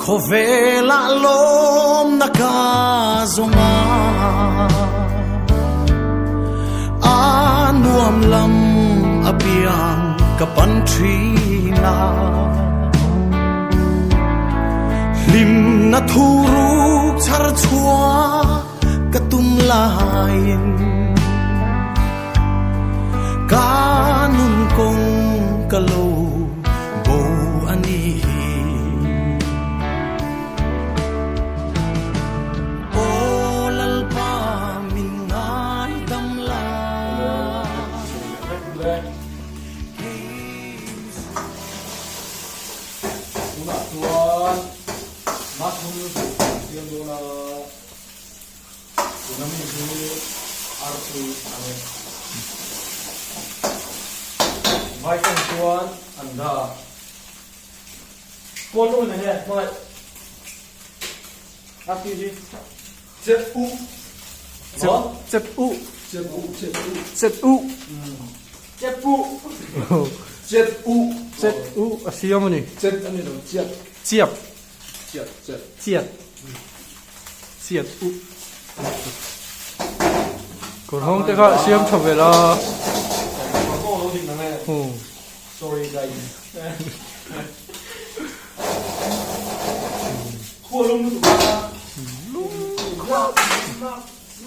khawih la lom nakazawng anuam lam apiang kapantrina lim na thuruk char chua katum lain kanun kong kalo bo ani olalpa min ngai damla tuan mathum siam dona nami du artu ane vai kan tuan anda photo ne hai mai api ji zep u zep u siam ni zep ani do chiap u còn không thì họ siam chụp về là sorry guys khua lung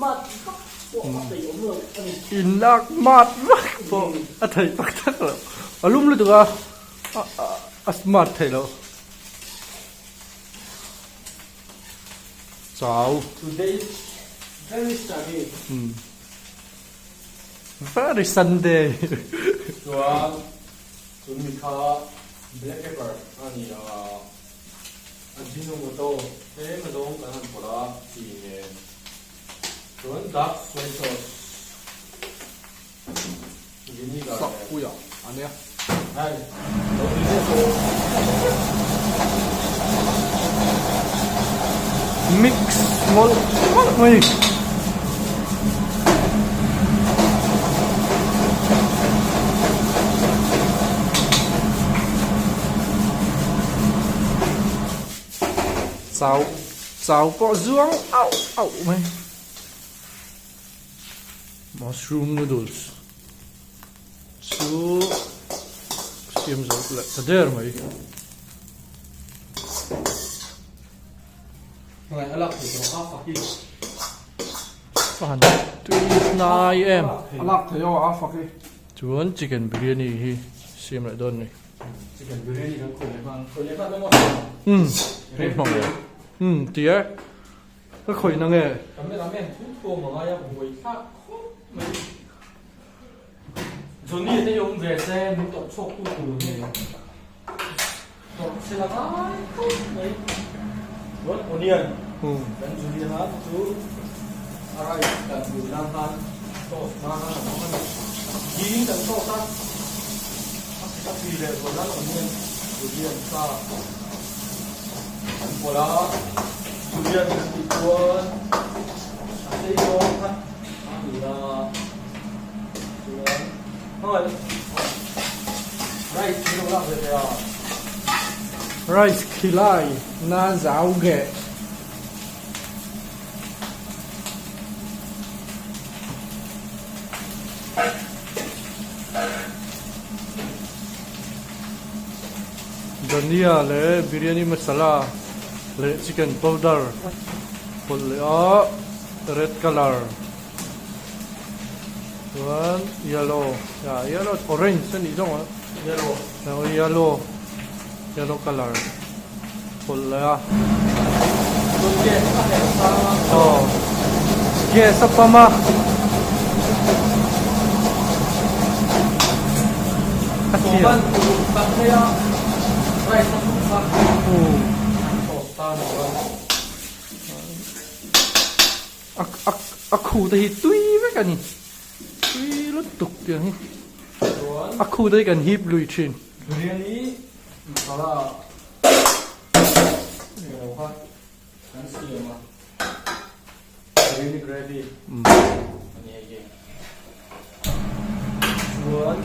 nó tụi in lạc mát bộ thầy bắt chắc rồi lum luôn tụi smart thầy đâu sao today very sunny very Sunday tuan mình kha black pepper ani ajinomoto thế mà dong kan han pora chi ne tuan dark soy sauce vinegar ui anh em hai dong ni so mix mol mày sao bỏ zuang au mày mushroom noodles su xiêm dầu lại thật đẹp mày này alak thì nó half fucking Phan tuyệt nai em alak thì nó half fucking chuan chicken biryani hi xiêm lại đơn này chicken biryani kan khoi le phan no rất ngon tía nó khởi năng nghe cảm ơn thu mà ya buổi khác mấy rồiนี่จะยงเวเซ่มึงตบโชคกูนี่ตบเสร็จแล้วไม่รถโอเนียนกันจูเลียนะจูอะไรกันจูน้ำตาลโตมามันยิงกันโตซะสักทีเลยคนละโอเนียนจูเลียนซะพอแล้วจูเลียนอีกตัวอะไรโยนครับนี่ละจูเลียนrice kilai na zao ge dhania le biryani masala le chicken powder pol le red color one yellow yellow orange ni dong yellow color pol le yes apa ma aku tadi tui với cả tui lúc tục tiếng aku tadi kan hip lui chin biryani masala nhiều quá ăn xìa mà biryani gravy anh ấy gì cuốn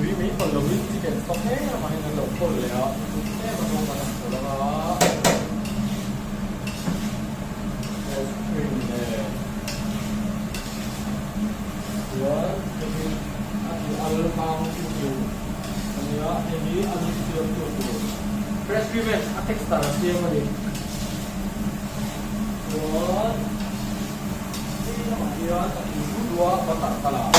quý mít คนเราวิ่งที่เด็ดต้องแห้มาให้มันหลบคนแล้วแห้มันลงมาแล้วก็โอ้ยเนี่ยเดี๋ยวจะมีอัลบั้มที่อยู่อันนี้อันนี้เตรียมตัวดูเพรสคริปต์อัพเท็กซ์ตาร์เตรียมมาดิเดี๋ยวที่มาเดี๋ยวตัดดูดูว่าบัตรตลาด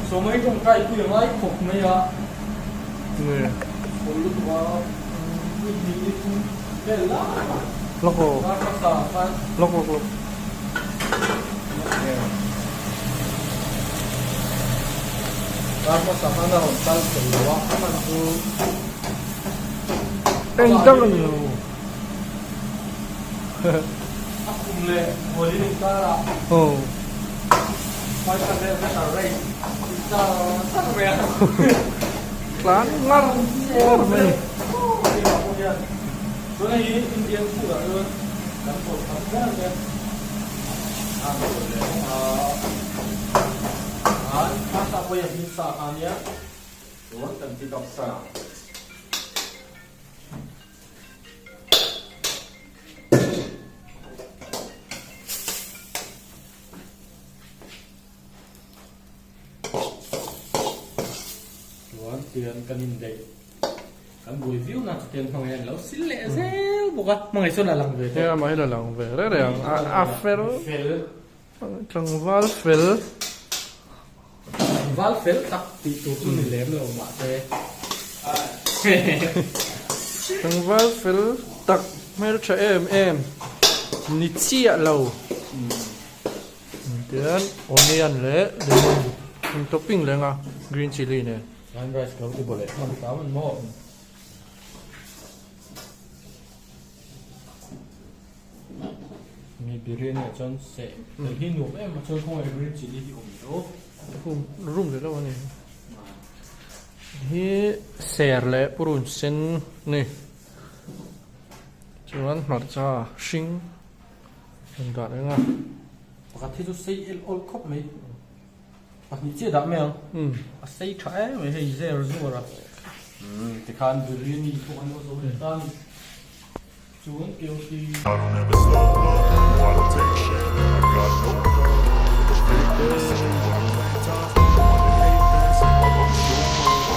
so mấy trong cây kia mấy cục mấy ạ người một lúc mà cái lá lóc hồ nó có sờ phải lóc nó có sờ phải đâu tan từ đó mà cứ anh chắc là nhiều áp cùng lệ hồi đi mình ta là phải cần lên cái tàu ray sao mẹ lán ngon mày chỗ này Indian food ở luôn đóng cột thấm rất là ăn rồi đấy phát ra bây giờ mình xả ăn nhé đúng cần chỉ đọc xả tiền cần nhìn đấy cần buổi view nào tiền thằng này lâu xí lệ rêu buộc à mà ngày xuân là làm về thế thế mà hết là lòng về đấy là afel trong valfel tắc tí tụ tụ mình lém rồi mà thế trong valfel tắc mấy đứa trẻ em nít chia lâu tiền onion lệ để mình topping lên à green chili này ăn rice có cái bộ lệ mà táo mình mò mi biryani ở trong sẽ khi nấu em mà chơi không phải green chili thì cũng đâu không rung rồi đâu này hi ser lệ purun sen này chuan mặt cha sing mình đặt đấy nga và thế cho xây all cup mấy你记得没有？谁拆没是一直有做了。这看这里你不看我手里单，就给我的。I don't ever slow up, no I don't take shit, I got no love for the fakeness. If you wanna play tough, wanna hate this, I'll always show up.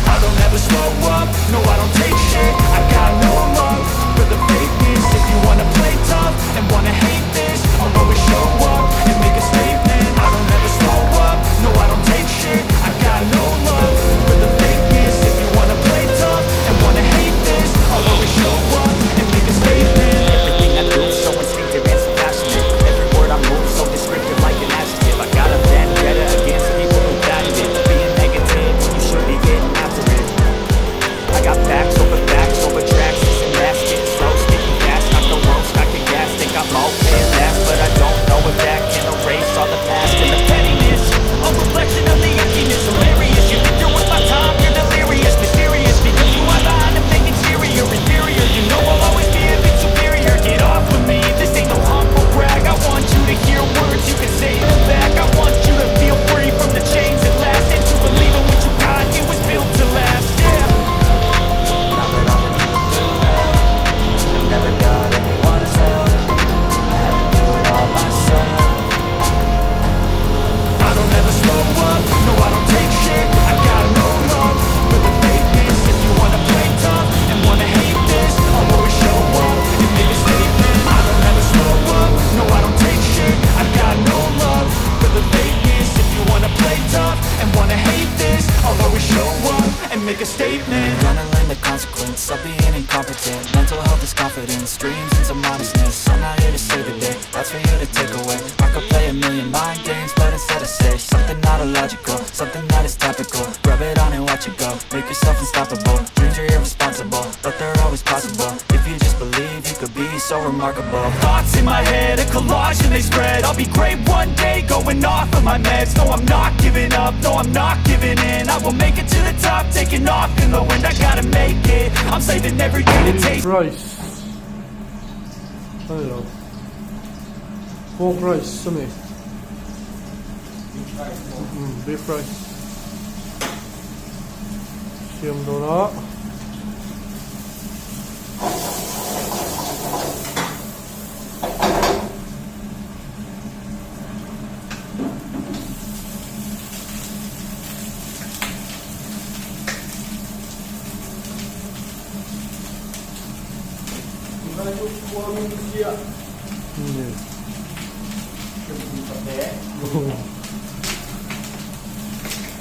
I don't ever slow up, no I don't take shit, I got no love for the fakeness. If you wanna play tough and wanna hate this, I'll always show up and make a statement. I don't ever slow up, no I don't take shit, I got no love for the fakeness. If you wanna play tough and wanna hate this, I'll always show up and make a statement. Everything I do so instinctive and so passionate. Every word I move so descriptive like an adjective. I got a vendetta against people who doubted it. Being negative when you should be getting after it. I got facts over tracks, and baskets. So sticky fast, not the world, I can gas. Think I'm okay at last, but I don't know if that can erase all the past and the pettiness. A reflection of the emptiness, hilarious. You think you're worth my time, you're delirious, mysterious. Because you are behind and make interior, inferior. You know I'll always be a bit superior. Get off with me, this ain't no humble brag. I want you to hear words you can say them back. I want you to feel free from the chains that last, and to believe in what you got, it was built to last, yeah. Now that I'm in the I've never got anyone's help. I had to do it all myself. I don't ever slow up, no I don't take shit, I got no love for the fakeness. If you wanna play tough and wanna hate this, I'll always show up and make a statement. I don't ever slow up, no I don't take shit, I got no love for the fakeness. If you wanna play tough and wanna hate this, I'll always show up and make a statement. Gonna learn the consequence of being incompetent. Mental health is confidence, dreams and some modestness. I'm not here to save the day, that's for you to take away. I could play a million mind games, but instead I say something not illogical, something that is topical. Rub it on and watch it go, make yourself unstoppable. Dreams are irresponsible, but they're always possible. If you just believe, you could be so remarkable. Thoughts in my head, a collage and they spread. I'll be great one day, going off of my meds. No, I'm not giving up, no, I'm not giving in. I will make it to the top, taking off in the wind. I gotta make it, I'm saving every day to taste rice hello pork rice ใช่ไหมbeef rice เชื่อมโดนละ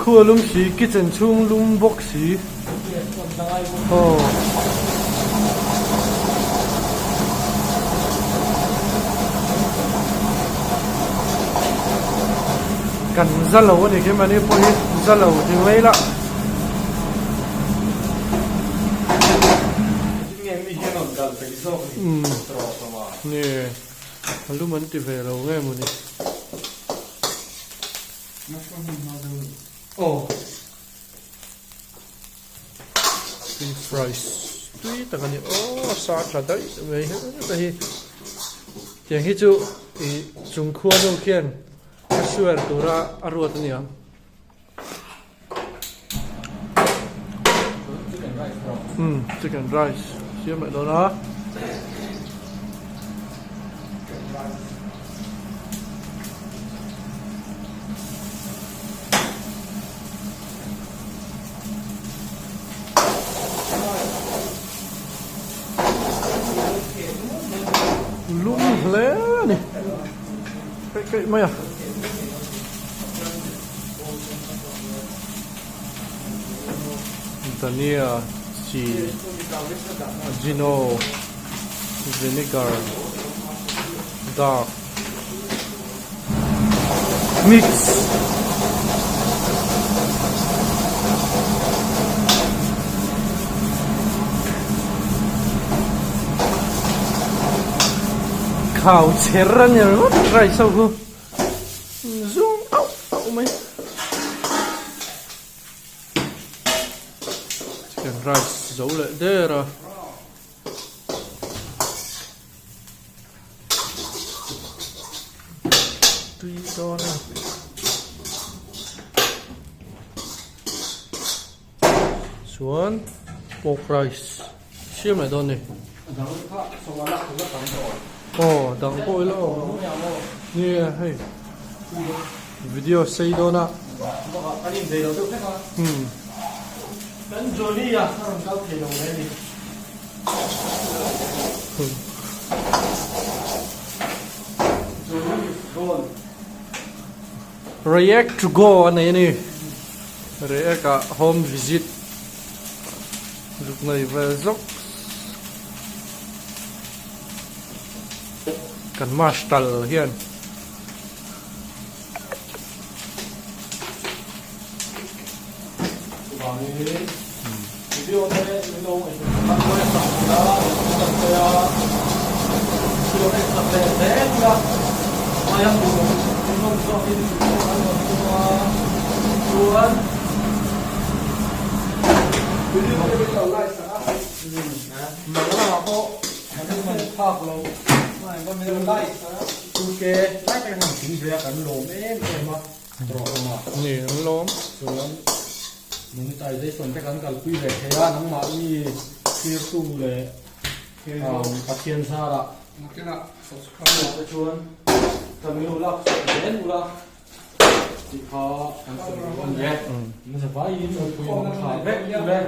ครัวลุมสีกิจชุ่งลุมบกสีโอ้กันซะแล้วนี่แค่มันนี่พอดีซะแล้วถึงเลยละนี่มันรู้มันติดเวลาไงมันนี่โอ้เป็นฟรายส์ตุ้ยแต่กันนี่โอ้ซาจัดได้เว้ยแต่ที่อย่างที่จู่อีจุงขั้วดูเขียนช่วยตัวละอร่อยตัวนี้chicken rice เชื่อไหมโดนนะลุ่มแล้วนี่ใกล้ๆไหมอ่ะตอนนี้ชีจิโน่วินิการ์ดาร์กมิกซ์ข้าวเชอร์เนี่ยรสไรเศร้ากูซูมเอาไหมchicken rice dấu lại thế rồi tuy đó nè xuống pork rice xiêm lại đó này ồ đằng cối lo nè hay video xây đó nè Đến rồi đi à, sao làm sao thể đồng đây đi. React to go anh này React cả home visit lúc này về dốc cần master hiện video này video này bạn có thể tập đó tập video này tập để ra mà yang dulu không cho đi luôn video này bây giờ lại sẽ mà nó là có mình phạt lâu mà có video lại ok lại cái hàng chính về cái lỗ em mà rồi mà nè nó lóm rồi mình tại đâyส่วนจากการกัลปีเลยแค่ว่าน้องหมามีที่ตู้เลยตะเคียนซาละมันก็น่ะไปชวนทำมีอุลักเล่นอุลักที่เขาทำสิ่งวันแรกมันจะไปยินคุยมันขาดเล็กอยู่เลย